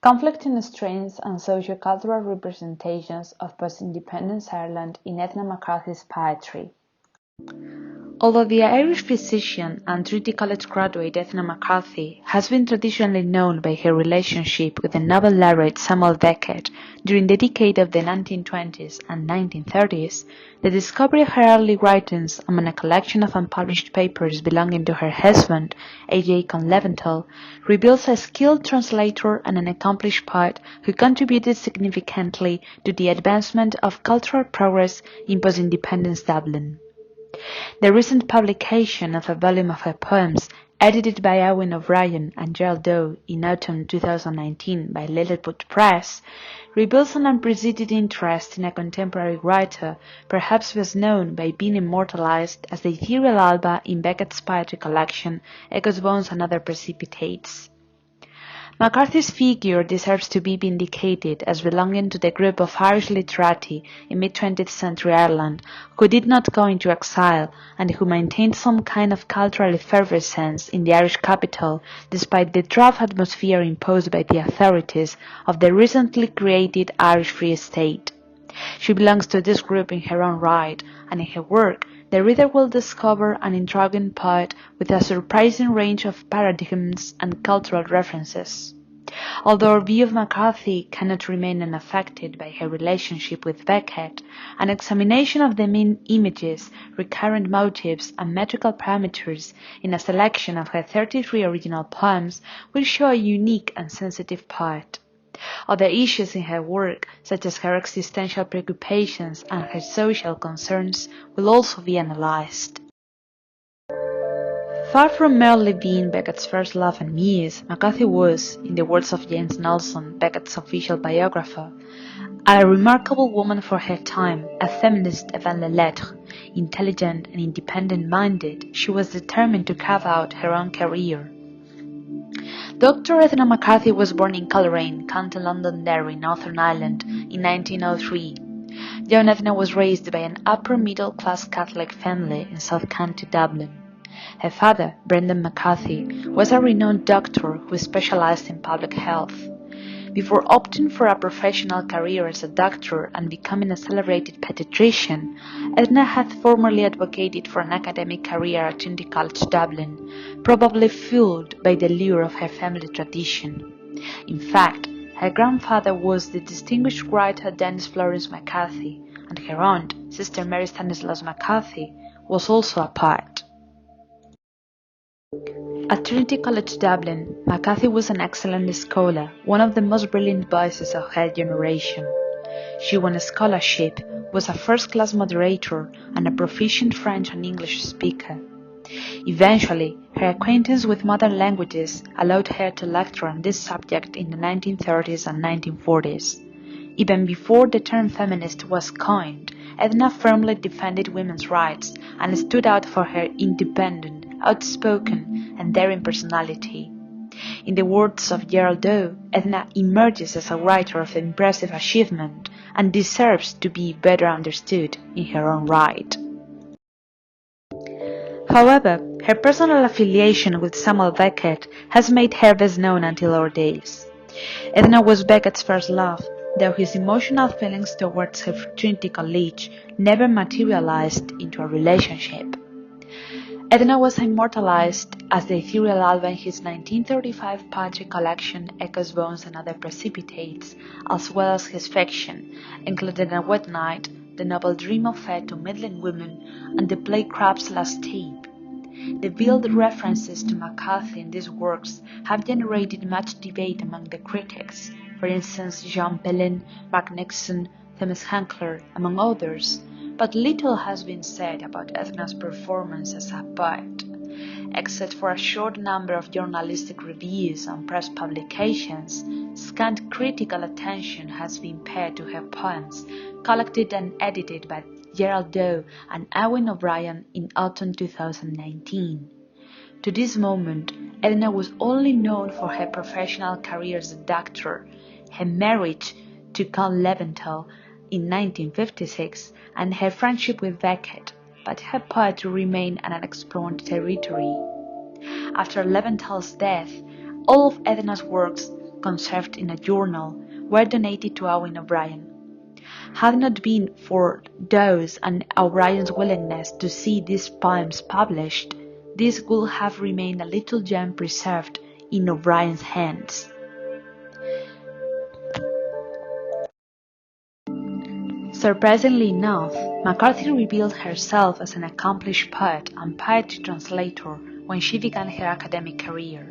Conflicting strains and socio-cultural representations of post-independence Ireland in Ethna MacCarthy's poetry. Although the Irish physician and Trinity College graduate Ethna MacCarthy has been traditionally known by her relationship with the Nobel laureate Samuel Beckett during the decade of the 1920s and 1930s, the discovery of her early writings among a collection of unpublished papers belonging to her husband, A.J. Leventhal, reveals a skilled translator and an accomplished poet who contributed significantly to the advancement of cultural progress in post-independence Dublin. The recent publication of a volume of her poems, edited by Eowyn O'Brien and Gerald Doe in autumn 2019 by Lilliput Press, reveals an unprecedented interest in a contemporary writer, perhaps best known by being immortalized as the ethereal Alba in Beckett's poetry collection Echoes, Bones and Other Precipitates. MacCarthy's figure deserves to be vindicated as belonging to the group of Irish literati in mid-20th century Ireland who did not go into exile and who maintained some kind of cultural effervescence in the Irish capital despite the rough atmosphere imposed by the authorities of the recently created Irish Free State. She belongs to this group in her own right, and in her work the reader will discover an intriguing poet with a surprising range of paradigms and cultural references. Although our view of MacCarthy cannot remain unaffected by her relationship with Beckett, an examination of the main images, recurrent motifs, and metrical parameters in a selection of her 33 original poems will show a unique and sensitive poet. Other issues in her work, such as her existential preoccupations and her social concerns, will also be analyzed. Far from merely being Beckett's first love and muse, MacCarthy was, in the words of James Nelson, Beckett's official biographer, a remarkable woman for her time, a feminist avant la lettre, intelligent and independent-minded. She was determined to carve out her own career. Dr. Ethna MacCarthy was born in Coleraine, County Londonderry, Northern Ireland, in 1903. Young Ethna was raised by an upper-middle-class Catholic family in South County Dublin. Her father, Brendan MacCarthy, was a renowned doctor who specialized in public health. Before opting for a professional career as a doctor and becoming a celebrated pediatrician, Ethna had formerly advocated for an academic career at Trinity College Dublin, probably fueled by the lure of her family tradition. In fact, her grandfather was the distinguished writer Dennis Florence MacCarthy, and her aunt, Sister Mary Stanislaus MacCarthy, was also a poet. At Trinity College Dublin, MacCarthy was an excellent scholar, one of the most brilliant voices of her generation. She won a scholarship, was a first-class moderator, and a proficient French and English speaker. Eventually, her acquaintance with modern languages allowed her to lecture on this subject in the 1930s and 1940s. Even before the term feminist was coined, Ethna firmly defended women's rights and stood out for her independent, outspoken, and daring personality. In the words of Gerald Doe, Ethna emerges as a writer of impressive achievement and deserves to be better understood in her own right. However, her personal affiliation with Samuel Beckett has made her best known until our days. Ethna was Beckett's first love, though his emotional feelings towards her Trinity College never materialized into a relationship. Ethna was immortalized as the ethereal Alba in his 1935 poetry collection Echoes, Bones and Other Precipitates, as well as his fiction, including A Wet Night, the novel Dream of Fair to Middling Women, and the play Crab's Last Tape. The veiled references to MacCarthy in these works have generated much debate among the critics, for instance Jean Pellin, Mark Nixon, Thomas Hankler, among others, but little has been said about Ethna's performance as a poet. Except for a short number of journalistic reviews and press publications, scant critical attention has been paid to her poems, collected and edited by Gerald Doe and Eowyn O'Brien in autumn 2019. To this moment, Ethna was only known for her professional career as a doctor, her marriage to Count Leventhal in 1956, and her friendship with Beckett, but her poetry remained an unexplored territory. After Leventhal's death, all of Ethna's works conserved in a journal, were donated to Owen O'Brien. Had it not been for Dawes and O'Brien's willingness to see these poems published, these would have remained a little gem preserved in O'Brien's hands. Surprisingly enough, MacCarthy revealed herself as an accomplished poet and poetry translator when she began her academic career.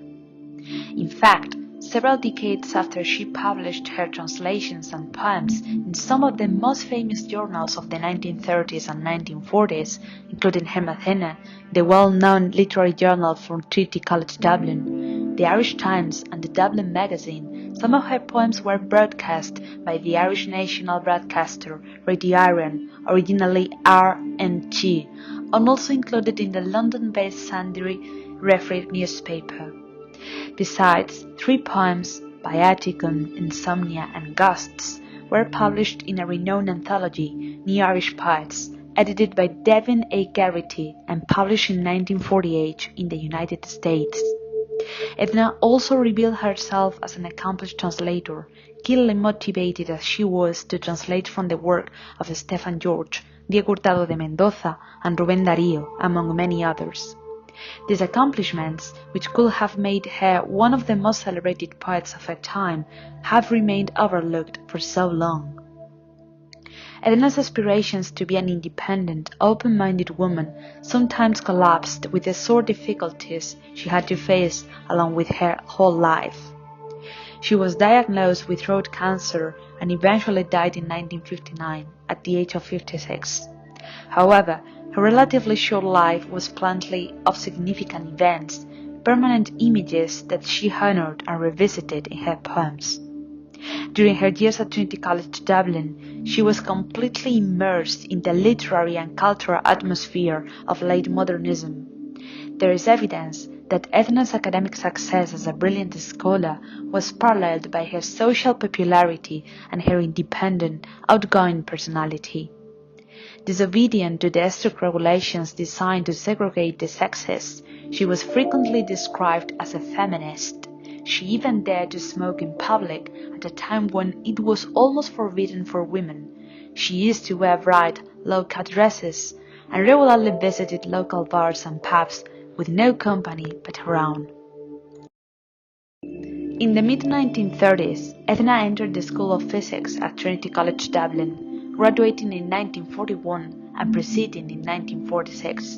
In fact, several decades after she published her translations and poems in some of the most famous journals of the 1930s and 1940s, including Ethna, the well-known literary journal from Trinity College Dublin, the Irish Times, and the Dublin Magazine, some of her poems were broadcast by the Irish national broadcaster Radio Ireland, originally RNT, and also included in the London-based Sunday Referee newspaper. Besides, 3 poems, Viaticum, Insomnia, and Ghosts, were published in a renowned anthology, New Irish Poets, edited by Devin A. Garrity and published in 1948 in the United States. Ethna also revealed herself as an accomplished translator, keenly motivated as she was to translate from the work of Stefan George, Diego Hurtado de Mendoza, and Rubén Darío, among many others. These accomplishments, which could have made her one of the most celebrated poets of her time, have remained overlooked for so long. Ethna's aspirations to be an independent, open-minded woman sometimes collapsed with the sore difficulties she had to face along with her whole life. She was diagnosed with throat cancer and eventually died in 1959 at the age of 56. However, her relatively short life was plenty of significant events, permanent images that she honored and revisited in her poems. During her years at Trinity College Dublin, she was completely immersed in the literary and cultural atmosphere of late modernism. There is evidence that Ethna's academic success as a brilliant scholar was paralleled by her social popularity and her independent, outgoing personality. Disobedient to the strict regulations designed to segregate the sexes, she was frequently described as a feminist. She even dared to smoke in public at a time when it was almost forbidden for women. She used to wear bright, low-cut dresses and regularly visited local bars and pubs with no company but her own. In the mid-1930s, Ethna entered the School of Physics at Trinity College Dublin, graduating in 1941 and proceeding in 1946.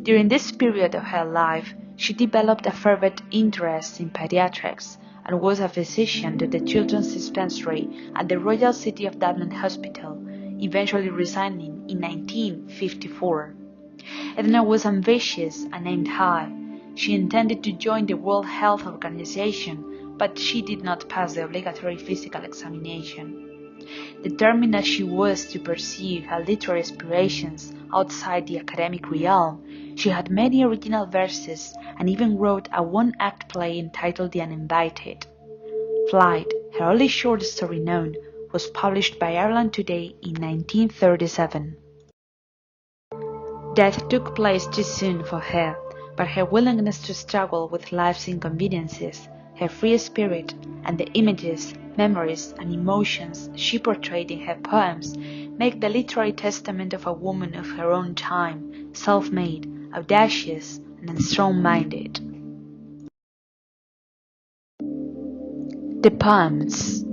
During this period of her life, she developed a fervent interest in pediatrics and was a physician to the Children's Dispensary at the Royal City of Dublin Hospital, eventually resigning in 1954. Ethna was ambitious and aimed high. She intended to join the World Health Organization, but she did not pass the obligatory physical examination. Determined as she was to pursue her literary aspirations outside the academic realm, she had many original verses and even wrote a one-act play entitled The Uninvited. Flight, her only short story known, was published by Ireland Today in 1937. Death took place too soon for her, but her willingness to struggle with life's inconveniences, her free spirit, and the images, memories, and emotions she portrayed in her poems make the literary testament of a woman of her own time, self-made, audacious, and strong-minded. The poems.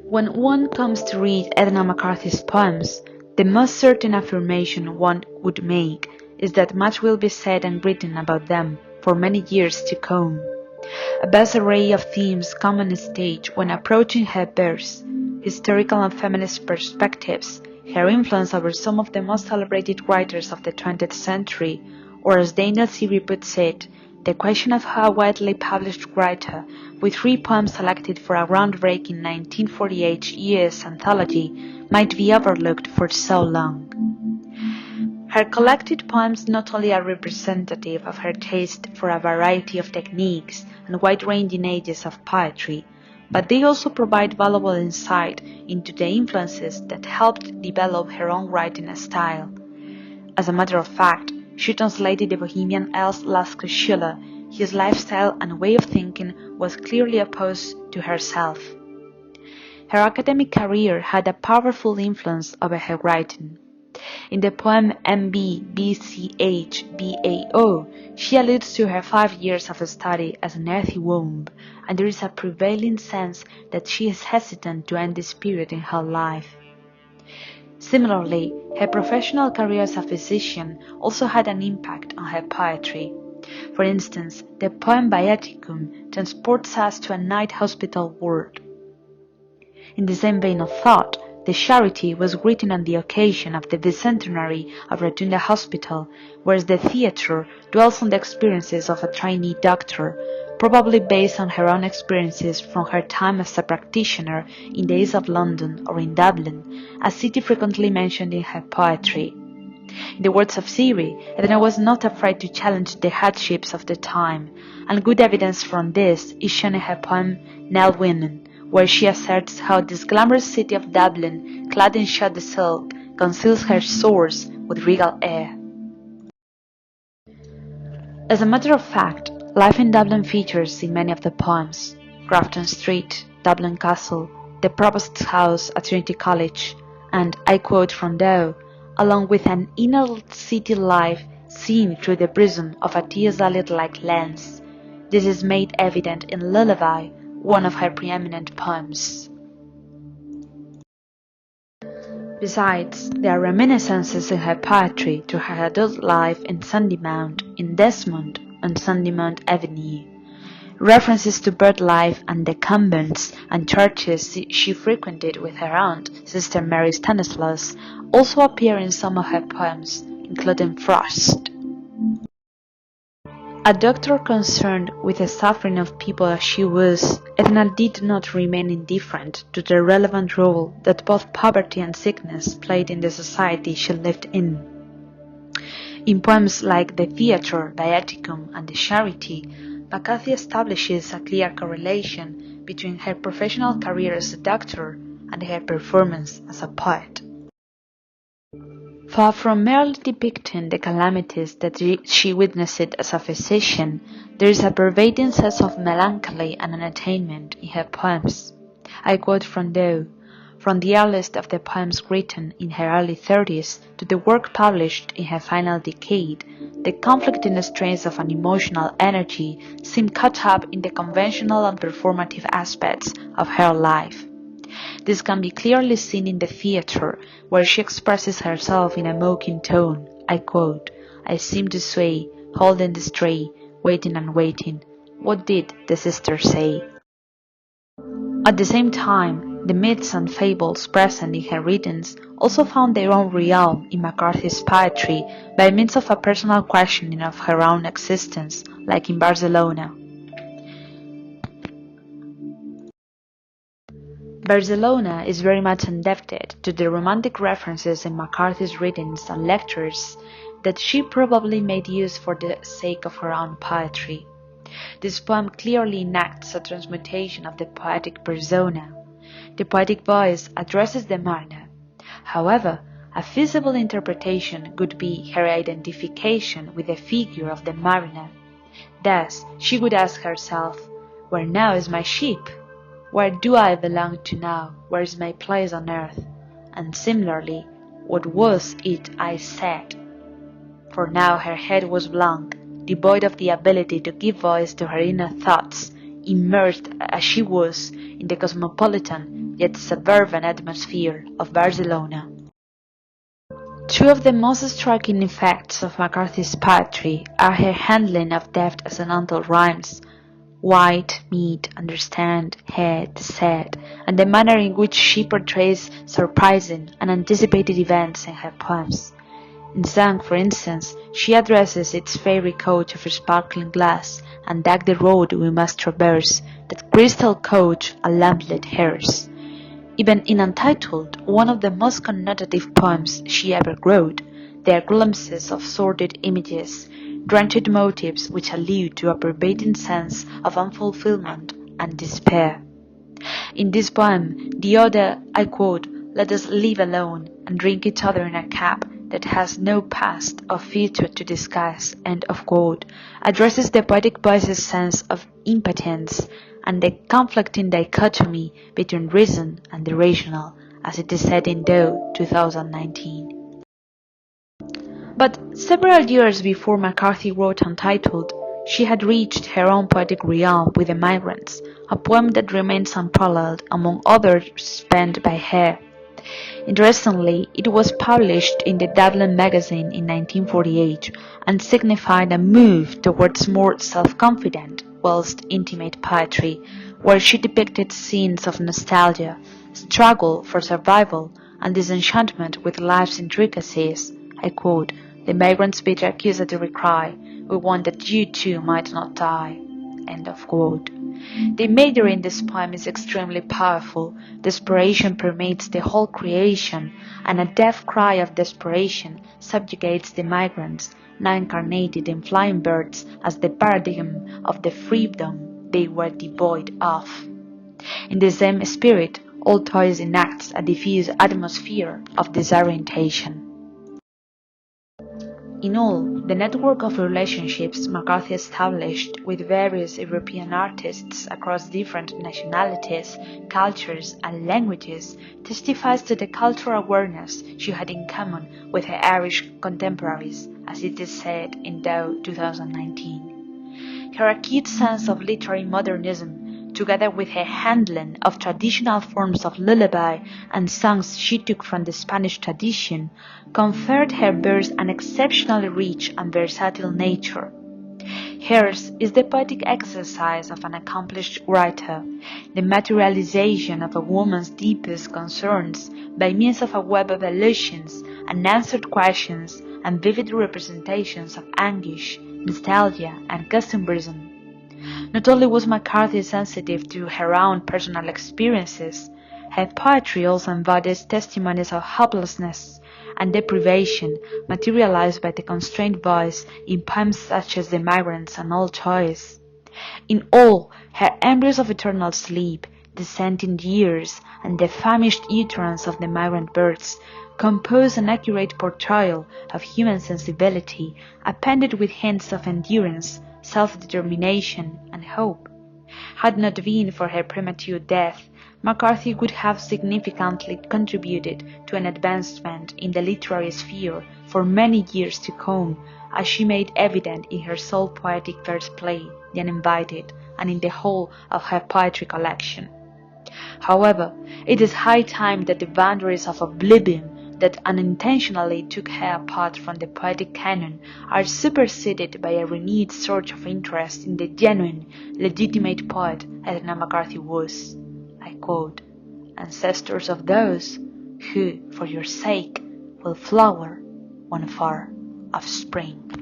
When one comes to read Ethna MacCarthy's poems, the most certain affirmation one would make is that much will be said and written about them for many years to come. A vast array of themes come on stage when approaching her verse: historical and feminist perspectives, her influence over some of the most celebrated writers of the 20th century, or as Daniel Seavey puts it, the question of how a widely published writer with 3 poems selected for a groundbreaking 1948 US anthology might be overlooked for so long. Her collected poems not only are representative of her taste for a variety of techniques and wide-ranging ages of poetry, but they also provide valuable insight into the influences that helped develop her own writing style. As a matter of fact, she translated the Bohemian Els Lascaux Schüler, his lifestyle and way of thinking was clearly opposed to herself. Her academic career had a powerful influence over her writing. In the poem MB-BCH-BAO, she alludes to her 5 years of study as an earthy womb, and there is a prevailing sense that she is hesitant to end this period in her life. Similarly, her professional career as a physician also had an impact on her poetry. For instance, the poem Viaticum transports us to a night hospital ward. In the same vein of thought, the Charity was written on the occasion of the bicentenary of Rotunda Hospital, whereas the theatre dwells on the experiences of a trainee doctor, probably based on her own experiences from her time as a practitioner in the East of London or in Dublin, a city frequently mentioned in her poetry. In the words of Siri, Ethna was not afraid to challenge the hardships of the time, and good evidence from this is shown in her poem Nell Winnan, where she asserts how this glamorous city of Dublin, clad in shoddy silk, conceals her source with regal air. As a matter of fact, life in Dublin features in many of the poems: Grafton Street, Dublin Castle, the Provost's house at Trinity College, and, I quote from Doe, along with an inner city life seen through the prism of a T.S. Eliot-like lens. This is made evident in Lullaby, one of her preeminent poems. Besides, there are reminiscences in her poetry to her adult life in Sandymount, in Desmond, on Sandymount Avenue. References to bird life and the convents and churches she frequented with her aunt, Sister Mary Stanislaus, also appear in some of her poems, including Frost. A doctor concerned with the suffering of people as she was, Ethna did not remain indifferent to the relevant role that both poverty and sickness played in the society she lived in. In poems like The Theatre, Viaticum, and The Charity, MacCarthy establishes a clear correlation between her professional career as a doctor and her performance as a poet. Far from merely depicting the calamities that she witnessed as a physician, there is a pervading sense of melancholy and unattainment in her poems. I quote from Doe, from the earliest of the poems written in her early 30s to the work published in her final decade, the conflicting strains of an emotional energy seem caught up in the conventional and performative aspects of her life. This can be clearly seen in The Theatre, where she expresses herself in a mocking tone. I quote, "I seem to sway, holding the stray, waiting and waiting. What did the sister say?" At the same time, the myths and fables present in her readings also found their own realm in MacCarthy's poetry by means of a personal questioning of her own existence, like in Barcelona. Barcelona is very much indebted to the romantic references in MacCarthy's readings and lectures that she probably made use for the sake of her own poetry. This poem clearly enacts a transmutation of the poetic persona. The poetic voice addresses the mariner. However, a feasible interpretation would be her identification with the figure of the mariner. Thus, she would ask herself, "Where now is my ship? Where do I belong to now? Where is my place on earth?" And similarly, what was it I said? For now her head was blank, devoid of the ability to give voice to her inner thoughts, immersed as she was in the cosmopolitan yet suburban atmosphere of Barcelona. Two of the most striking effects of MacCarthy's poetry are her handling of deft assonantal rhymes, white, meet, understand, head, said, and the manner in which she portrays surprising and anticipated events in her poems. In song, for instance, she addresses its fairy coach of sparkling glass, and "Dag the road we must traverse, that crystal coach a lamplit hearse." Even in Untitled, one of the most connotative poems she ever wrote, there are glimpses of sordid images, drenched motives which allude to a pervading sense of unfulfillment and despair. In this poem, the ode, I quote, "Let us live alone and drink each other in a cup, that has no past or future to discuss," end of quote, addresses the poetic voice's sense of impotence and the conflicting dichotomy between reason and the rational, as it is said in Doe 2019. But several years before MacCarthy wrote Untitled, she had reached her own poetic realm with The Migrants, a poem that remains unparalleled among others penned by her. Interestingly, it was published in the Dublin magazine in 1948 and signified a move towards more self-confident, whilst intimate poetry, where she depicted scenes of nostalgia, struggle for survival, and disenchantment with life's intricacies. I quote, "The migrants' bitter accusatory cry, 'We want that you too might not die.'" End of quote. The imagery in this poem is extremely powerful. Desperation permeates the whole creation, and a deaf cry of desperation subjugates the migrants, now incarnated in flying birds as the paradigm of the freedom they were devoid of. In the same spirit, All Toys enacts a diffuse atmosphere of disorientation. In all, the network of relationships MacCarthy established with various European artists across different nationalities, cultures, and languages testifies to the cultural awareness she had in common with her Irish contemporaries, as it is said in Doe 2019. Her acute sense of literary modernism, together with her handling of traditional forms of lullaby and songs she took from the Spanish tradition, conferred her verse an exceptionally rich and versatile nature. Hers is the poetic exercise of an accomplished writer, the materialization of a woman's deepest concerns by means of a web of allusions, unanswered questions, and vivid representations of anguish, nostalgia, and costumerism. Not only was MacCarthy sensitive to her own personal experiences, her poetry also embodies testimonies of hopelessness and deprivation materialized by the constrained voice in poems such as The Migrants and All Toys. In all, her embryos of eternal sleep, Descending Years, and the famished utterance of the migrant birds compose an accurate portrayal of human sensibility, appended with hints of endurance, self-determination, and hope. Had not been for her premature death, MacCarthy would have significantly contributed to an advancement in the literary sphere for many years to come, as she made evident in her sole poetic first play, The Uninvited, and in the whole of her poetry collection. However, it is high time that the boundaries of oblivion that unintentionally took her apart from the poetic canon are superseded by a renewed surge of interest in the genuine, legitimate poet Ethna MacCarthy was. I quote, "Ancestors of those who, for your sake, will flower one far of spring."